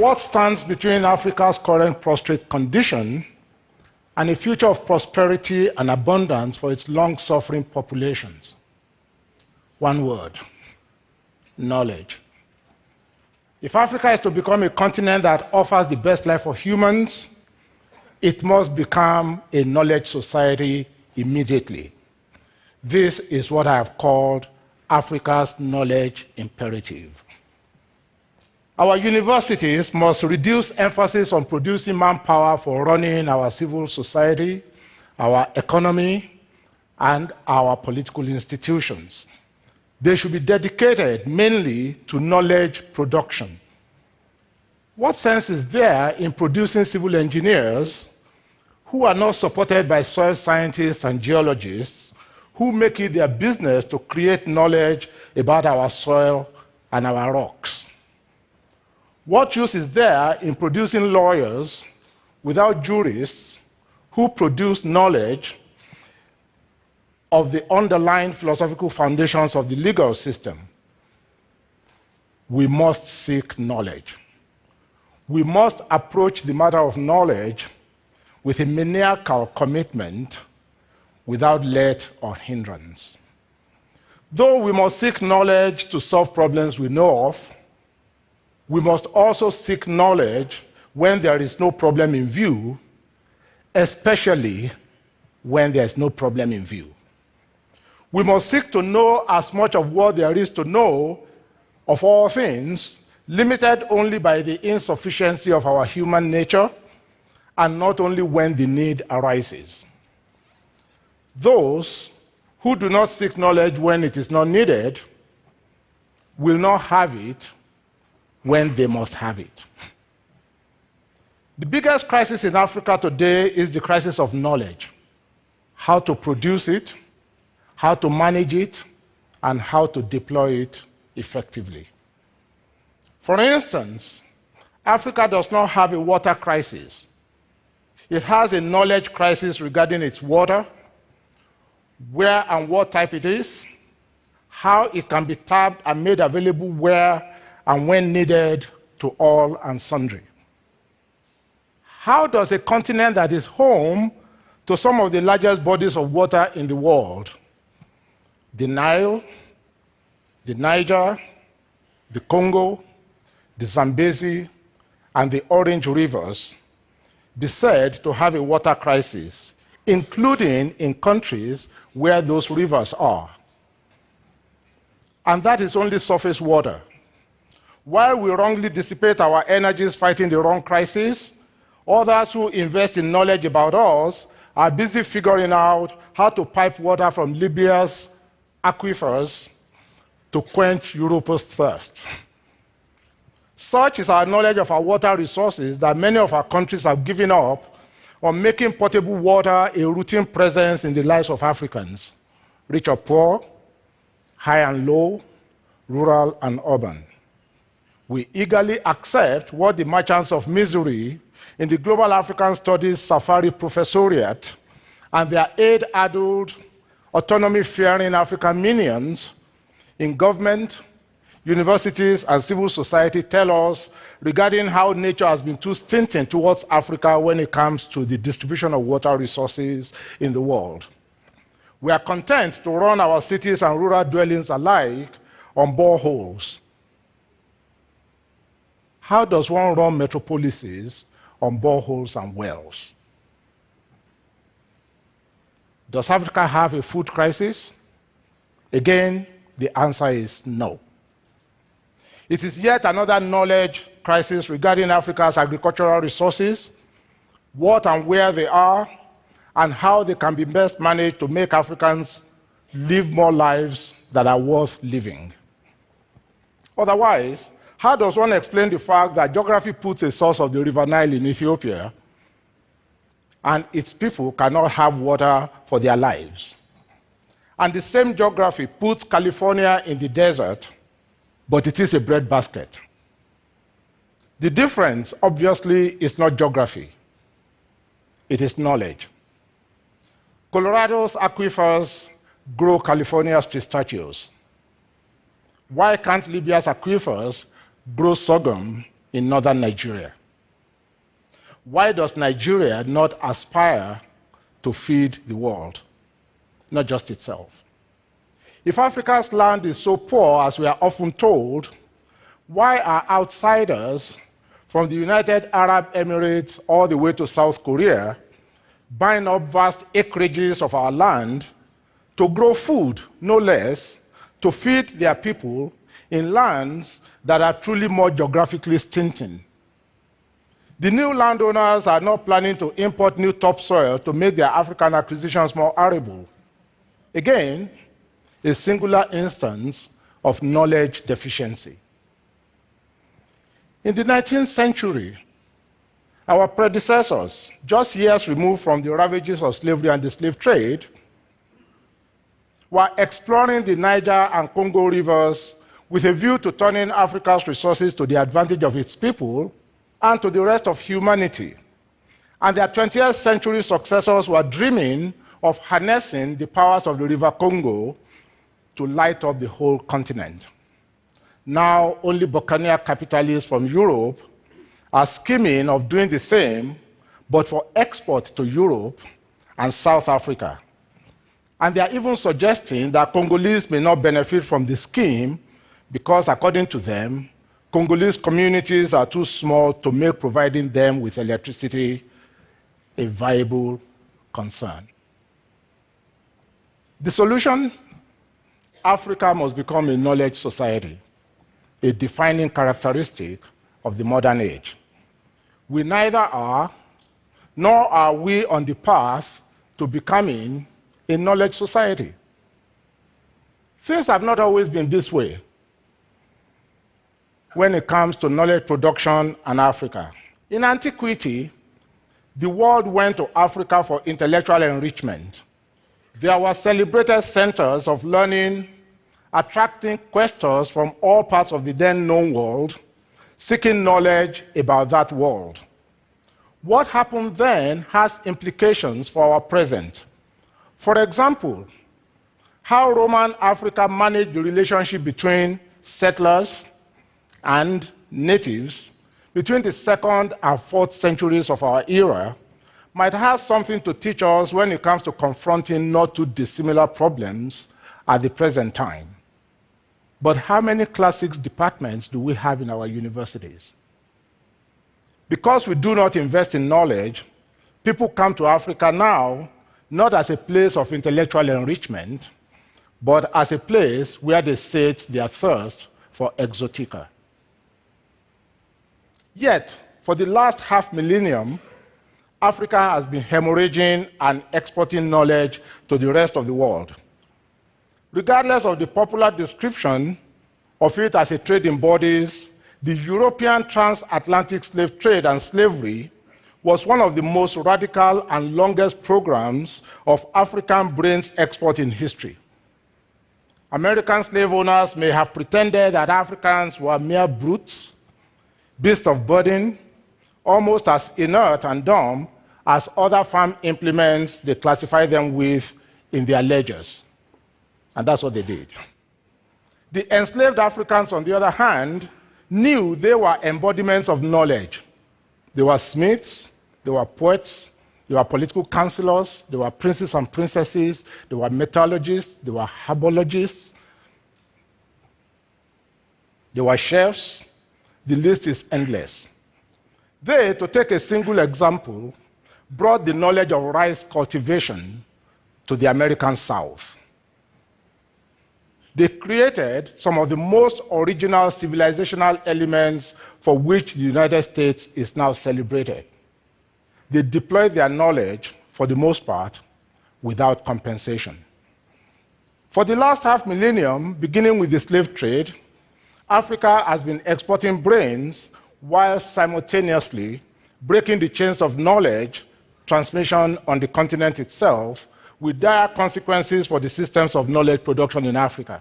What stands between Africa's current prostrate condition and a future of prosperity and abundance for its long-suffering populations? One word: knowledge. If Africa is to become a continent that offers the best life for humans, it must become a knowledge society immediately. This is what I have called Africa's knowledge imperative. Our universities must reduce emphasis on producing manpower for running our civil society, our economy, and our political institutions. They should be dedicated mainly to knowledge production. What sense is there in producing civil engineers who are not supported by soil scientists and geologists who make it their business to create knowledge about our soil and our rocks? What use is there in producing lawyers without jurists who produce knowledge of the underlying philosophical foundations of the legal system? We must seek knowledge. We must approach the matter of knowledge with a maniacal commitment without let or hindrance. Though we must seek knowledge to solve problems we know of, we must also seek knowledge when there is no problem in view, especially when there is no problem in view. We must seek to know as much of what there is to know of all things, limited only by the insufficiency of our human nature, and not only when the need arises. Those who do not seek knowledge when it is not needed will not have it when they must have it. The biggest crisis in Africa today is the crisis of knowledge: how to produce it, how to manage it, and how to deploy it effectively. For instance, Africa does not have a water crisis. It has a knowledge crisis regarding its water, where and what type it is, how it can be tapped and made available where and when needed to all and sundry. How does a continent that is home to some of the largest bodies of water in the world, the Nile, the Niger, the Congo, the Zambezi, and the Orange rivers, be said to have a water crisis, including in countries where those rivers are? And that is only surface water. While we wrongly dissipate our energies fighting the wrong crisis, others who invest in knowledge about us are busy figuring out how to pipe water from Libya's aquifers to quench Europe's thirst. Such is our knowledge of our water resources that many of our countries have given up on making potable water a routine presence in the lives of Africans, rich or poor, high and low, rural and urban. We eagerly accept what the merchants of misery in the Global African Studies Safari Professoriate and their aid-addled, autonomy-fearing African minions in government, universities, and civil society tell us regarding how nature has been too stinting towards Africa when it comes to the distribution of water resources in the world. We are content to run our cities and rural dwellings alike on boreholes. How does one run metropolises on boreholes and wells? Does Africa have a food crisis? Again, the answer is no. It is yet another knowledge crisis regarding Africa's agricultural resources, what and where they are, and how they can be best managed to make Africans live more lives that are worth living. Otherwise, how does one explain the fact that geography puts a source of the River Nile in Ethiopia and its people cannot have water for their lives? And the same geography puts California in the desert, but it is a breadbasket. The difference, obviously, is not geography. It is knowledge. Colorado's aquifers grow California's pistachios. Why can't Libya's aquifers grow sorghum in northern Nigeria? Why does Nigeria not aspire to feed the world, not just itself? If Africa's land is so poor, as we are often told, why are outsiders from the United Arab Emirates all the way to South Korea buying up vast acreages of our land to grow food, no less, to feed their people in lands that are truly more geographically stinting? The new landowners are not planning to import new topsoil to make their African acquisitions more arable. Again, a singular instance of knowledge deficiency. In the 19th century, our predecessors, just years removed from the ravages of slavery and the slave trade, were exploring the Niger and Congo rivers with a view to turning Africa's resources to the advantage of its people and to the rest of humanity. And their 20th century successors were dreaming of harnessing the powers of the River Congo to light up the whole continent. Now, only buccaneer capitalists from Europe are scheming of doing the same, but for export to Europe and South Africa. And they are even suggesting that Congolese may not benefit from the scheme because, according to them, Congolese communities are too small to make providing them with electricity a viable concern. The solution? Africa must become a knowledge society, a defining characteristic of the modern age. We neither are, nor are we on the path to becoming a knowledge society. Things have not always been this way when it comes to knowledge production and Africa. In antiquity, the world went to Africa for intellectual enrichment. There were celebrated centers of learning, attracting questors from all parts of the then known world, seeking knowledge about that world. What happened then has implications for our present. For example, how Roman Africa managed the relationship between settlers and natives between the 2nd and 4th centuries of our era might have something to teach us when it comes to confronting not too dissimilar problems at the present time. But how many classics departments do we have in our universities? Because we do not invest in knowledge, people come to Africa now not as a place of intellectual enrichment, but as a place where they sate their thirst for exotica. Yet, for the last half millennium, Africa has been hemorrhaging and exporting knowledge to the rest of the world. Regardless of the popular description of it as a trade in bodies, the European transatlantic slave trade and slavery was one of the most radical and longest programs of African brains export in history. American slave owners may have pretended that Africans were mere brutes, beasts of burden, almost as inert and dumb as other farm implements they classify them with in their ledgers. And that's what they did. The enslaved Africans, on the other hand, knew they were embodiments of knowledge. They were smiths, they were poets, they were political counselors, they were princes and princesses, they were metallurgists, they were herbologists, they were chefs. The list is endless. They, to take a single example, brought the knowledge of rice cultivation to the American South. They created some of the most original civilizational elements for which the United States is now celebrated. They deployed their knowledge, for the most part, without compensation. For the last half millennium, beginning with the slave trade, Africa has been exporting brains while simultaneously breaking the chains of knowledge transmission on the continent itself, with dire consequences for the systems of knowledge production in Africa.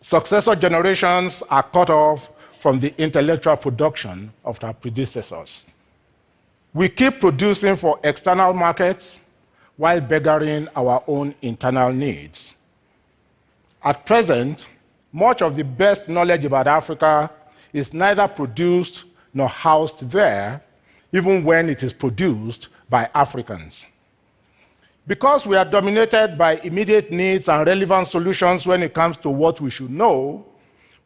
Successor generations are cut off from the intellectual production of our predecessors. We keep producing for external markets while beggaring our own internal needs. At present, much of the best knowledge about Africa is neither produced nor housed there, even when it is produced by Africans. Because we are dominated by immediate needs and relevant solutions when it comes to what we should know,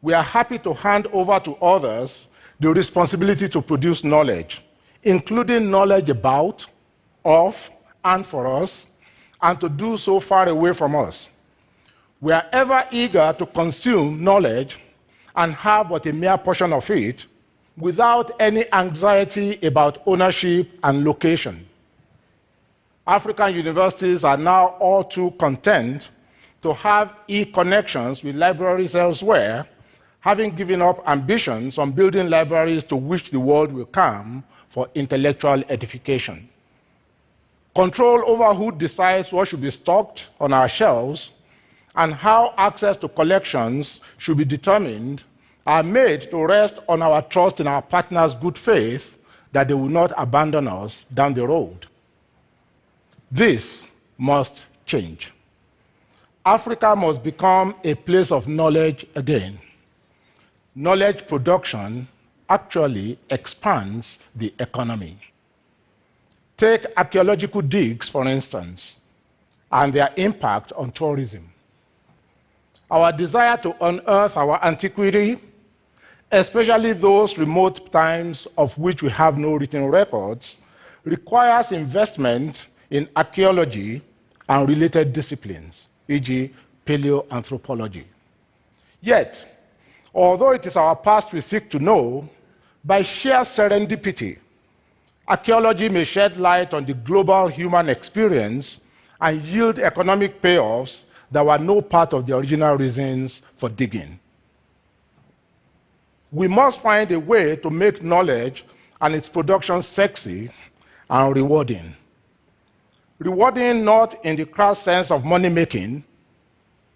we are happy to hand over to others the responsibility to produce knowledge, including knowledge about, of, and for us, and to do so far away from us. We are ever eager to consume knowledge and have but a mere portion of it without any anxiety about ownership and location. African universities are now all too content to have e-connections with libraries elsewhere, having given up ambitions on building libraries to which the world will come for intellectual edification. Control over who decides what should be stocked on our shelves and how access to collections should be determined are made to rest on our trust in our partners' good faith that they will not abandon us down the road. This must change. Africa must become a place of knowledge again. Knowledge production actually expands the economy. Take archaeological digs, for instance, and their impact on tourism. Our desire to unearth our antiquity, especially those remote times of which we have no written records, requires investment in archaeology and related disciplines, e.g., paleoanthropology. Yet, although it is our past we seek to know, by sheer serendipity, archaeology may shed light on the global human experience and yield economic payoffs that were no part of the original reasons for digging. We must find a way to make knowledge and its production sexy and rewarding. Rewarding not in the crass sense of money-making,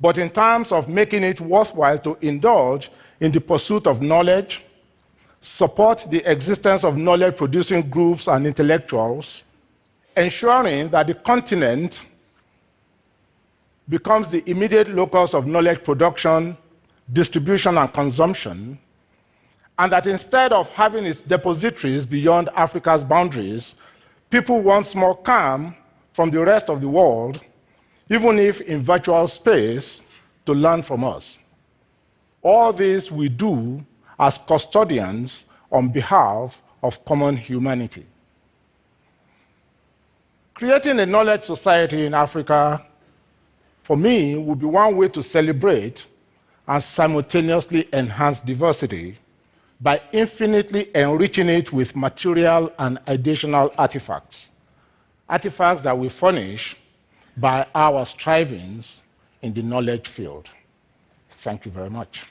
but in terms of making it worthwhile to indulge in the pursuit of knowledge, support the existence of knowledge-producing groups and intellectuals, ensuring that the continent becomes the immediate locus of knowledge production, distribution, and consumption, and that instead of having its depositories beyond Africa's boundaries, people once more come from the rest of the world, even if in virtual space, to learn from us. All this we do as custodians on behalf of common humanity. Creating a knowledge society in Africa, for me, would be one way to celebrate and simultaneously enhance diversity by infinitely enriching it with material and additional artifacts, artifacts that we furnish by our strivings in the knowledge field. Thank you very much.